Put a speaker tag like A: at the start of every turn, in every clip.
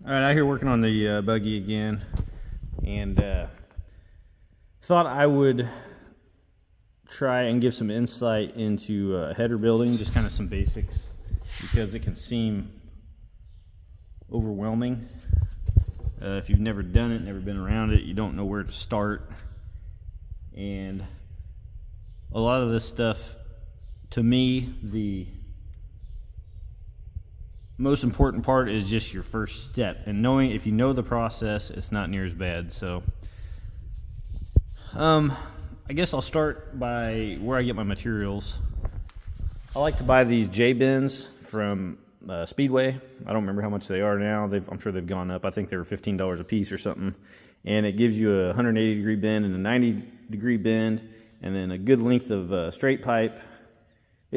A: All right, out here working on the buggy again, and thought I would try and give some insight into header building, just kind of some basics, because it can seem overwhelming. If you've never done it, never been around it, you don't know where to start. And a lot of this stuff, to me, the most important part is just your first step, and knowing, if you know the process, it's not near as bad. So I guess I'll start by where I get my materials. I like to buy these J-bins from Speedway. I don't remember how much they are now. I'm sure they've gone up. I think they were $15 a piece or something. And it gives you a 180 degree bend and a 90 degree bend, and then a good length of straight pipe.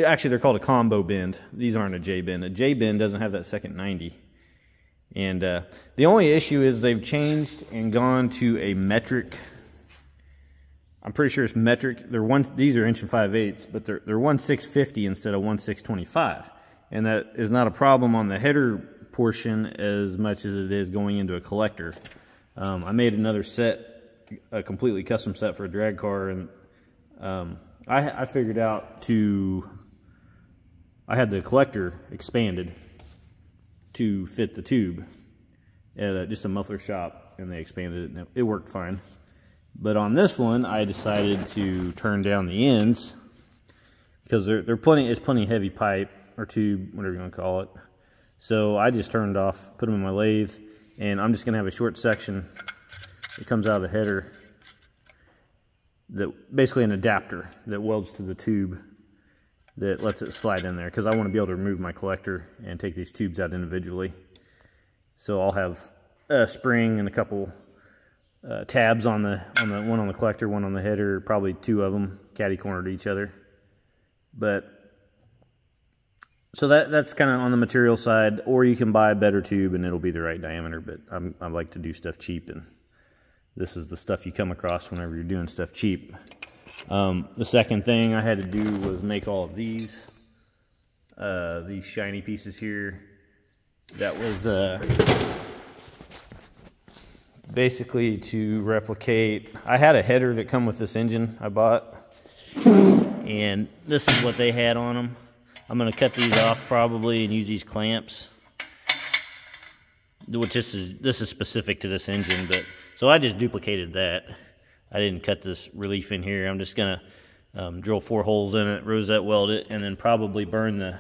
A: Actually, they're called a combo bend. These aren't a J-bend. A J-bend doesn't have that second 90. And the only issue is they've changed and gone to a metric. I'm pretty sure it's metric. These are 1 5/8, but they're 1/650 instead of 1/625. And that is not a problem on the header portion as much as it is going into a collector. I made another set, a completely custom set for a drag car, and I figured out I had the collector expanded to fit the tube at just a muffler shop, and they expanded it, and it worked fine. But on this one, I decided to turn down the ends because it's plenty heavy pipe or tube, whatever you want to call it. So I just turned off, put them in my lathe, and I'm just going to have a short section that comes out of the header, basically an adapter that welds to the tube that lets it slide in there, because I want to be able to remove my collector and take these tubes out individually. So I'll have a spring and a couple tabs on the one on the collector, one on the header, probably 2 of them catty corner to each other. But so that's kind of on the material side, or you can buy a better tube and it'll be the right diameter. But I like to do stuff cheap, and this is the stuff you come across whenever you're doing stuff cheap. The second thing I had to do was make all of these shiny pieces here. That was basically to replicate. I had a header that come with this engine I bought, and this is what they had on them. I'm going to cut these off probably and use these clamps, which this is specific to this engine. But so I just duplicated that. I didn't cut this relief in here. I'm just going to drill 4 holes in it, rosette weld it, and then probably burn the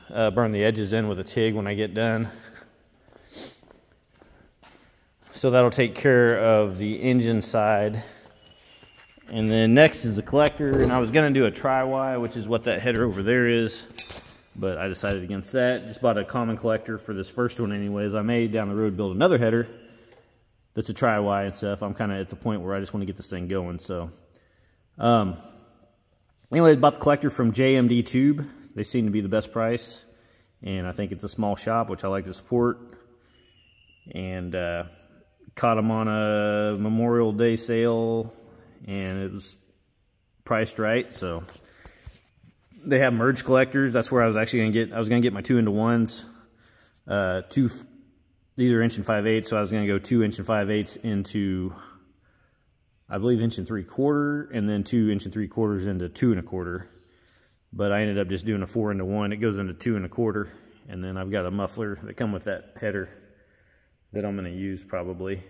A: edges in with a TIG when I get done. So that'll take care of the engine side. And then next is the collector, and I was going to do a tri-Y, which is what that header over there is, but I decided against that. Just bought a common collector for this first one anyways. I may down the road build another header that's a tri-Y and stuff. I'm kind of at the point where I just want to get this thing going. So anyway, bought the collector from JMD Tube. They seem to be the best price, and I think it's a small shop, which I like to support. And caught them on a Memorial Day sale, and it was priced right. So they have merge collectors. That's where I was actually going to get. I was going to get my 2-into-1s. These are 1 5/8, so I was going to go 2 1 5/8 into, I believe, 1 3/4, and then 2 1 3/4 into 2 1/4. But I ended up just doing a 4-into-1. It goes into 2 1/4, and then I've got a muffler that come with that header that I'm going to use probably.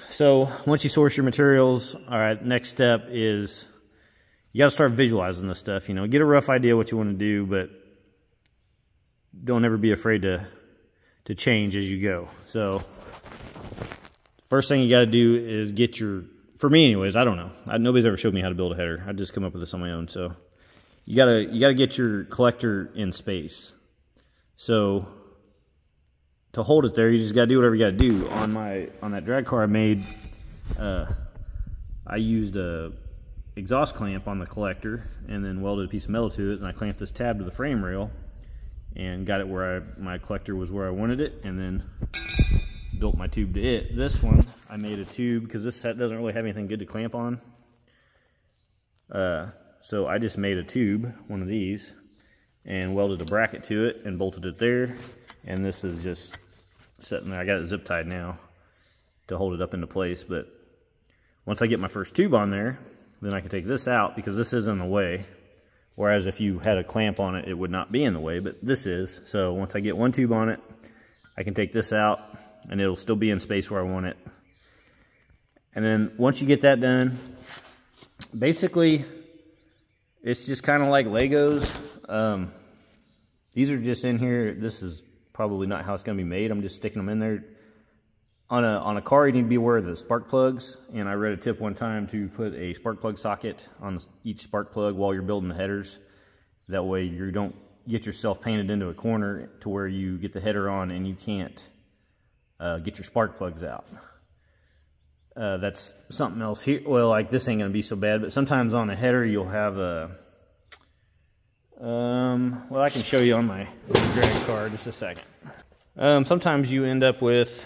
A: So once you source your materials, all right, next step is you got to start visualizing this stuff. You know, get a rough idea what you want to do, but don't ever be afraid to change as you go. So first thing you got to do is get for me anyways, I don't know. Nobody's ever showed me how to build a header. I just come up with this on my own. So you got to get your collector in space. So to hold it there, you just got to do whatever you got to do. On that drag car I made, I used a exhaust clamp on the collector and then welded a piece of metal to it, and I clamped this tab to the frame rail and got it where my collector was where I wanted it, and then built my tube to it. This one, I made a tube because this set doesn't really have anything good to clamp on. So I just made a tube, one of these, and welded a bracket to it and bolted it there. and this is just sitting there. I got it zip tied now to hold it up into place, but once I get my first tube on there, then I can take this out because this is in the way. Whereas if you had a clamp on it, it would not be in the way, but this is. So once I get one tube on it, I can take this out and it'll still be in space where I want it. And then once you get that done, basically it's just kind of like Legos. These are just in here. This is probably not how it's going to be made. I'm just sticking them in there. On a car, you need to be aware of the spark plugs, and I read a tip one time to put a spark plug socket on each spark plug while you're building the headers. That way you don't get yourself painted into a corner to where you get the header on and you can't get your spark plugs out. That's something else here. Well, like this ain't going to be so bad, but sometimes on a header you'll have a... well, I can show you on my drag car just a second. Sometimes you end up with...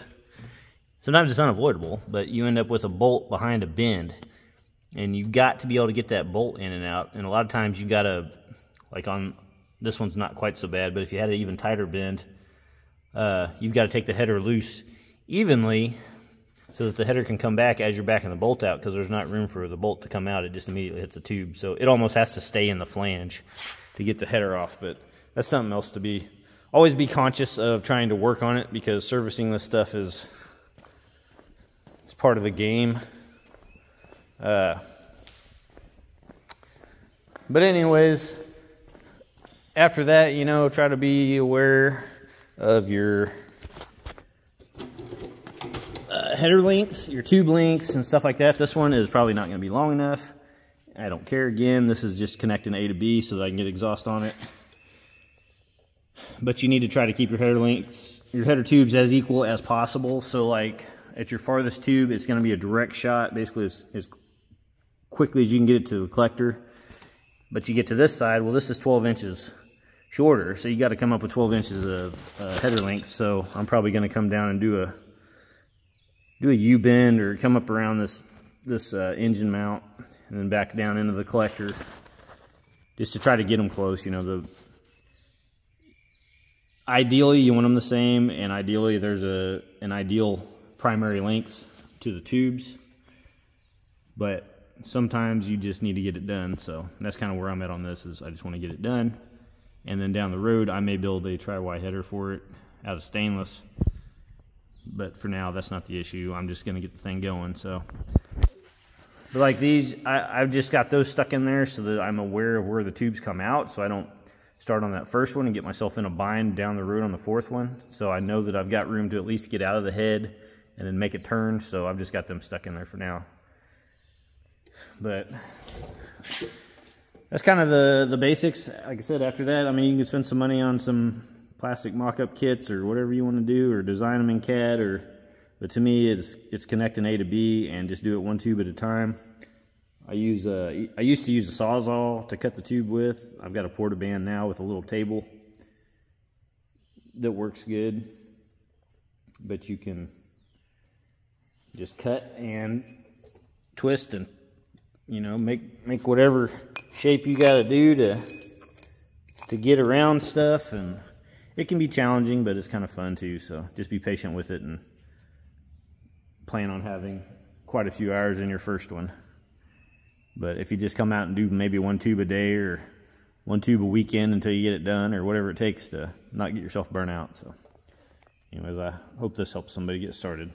A: Sometimes it's unavoidable, but you end up with a bolt behind a bend, and you've got to be able to get that bolt in and out. And a lot of times you got to, like on this one's not quite so bad, but if you had an even tighter bend, you've got to take the header loose evenly so that the header can come back as you're backing the bolt out, because there's not room for the bolt to come out. It just immediately hits the tube. So it almost has to stay in the flange to get the header off. But that's something else to always be conscious of trying to work on it, because servicing this stuff is... it's part of the game. But anyways, after that, you know, try to be aware of your header lengths, your tube lengths, and stuff like that. This one is probably not going to be long enough. I don't care. Again, this is just connecting A to B so that I can get exhaust on it. But you need to try to keep your header lengths, your header tubes as equal as possible. So like at your farthest tube, it's going to be a direct shot, basically as quickly as you can get it to the collector. But you get to this side, well, this is 12 inches shorter, so you got to come up with 12 inches of header length. So I'm probably going to come down and do a U-bend, or come up around this engine mount and then back down into the collector, just to try to get them close. You know, ideally you want them the same, and ideally there's an ideal primary length to the tubes, but sometimes you just need to get it done. So that's kind of where I'm at on this, is I just want to get it done, and then down the road I may build a tri-Y header for it out of stainless, but for now that's not the issue. I'm just going to get the thing going. So, but like these, I've just got those stuck in there so that I'm aware of where the tubes come out, so I don't start on that first one and get myself in a bind down the road on the fourth one. So I know that I've got room to at least get out of the head and then make it turn. So I've just got them stuck in there for now. But that's kind of the basics. Like I said, after that, I mean, you can spend some money on some plastic mock-up kits or whatever you want to do, or design them in CAD, but to me it's connecting A to B and just do it one tube at a time. I used to use a Sawzall to cut the tube with. I've got a Portaband now with a little table that works good, but you can just cut and twist and, you know, make whatever shape you got to do to get around stuff. And it can be challenging, but it's kind of fun too. So just be patient with it and plan on having quite a few hours in your first one. But if you just come out and do maybe one tube a day or one tube a weekend until you get it done, or whatever it takes to not get yourself burnt out. So anyways, I hope this helps somebody get started.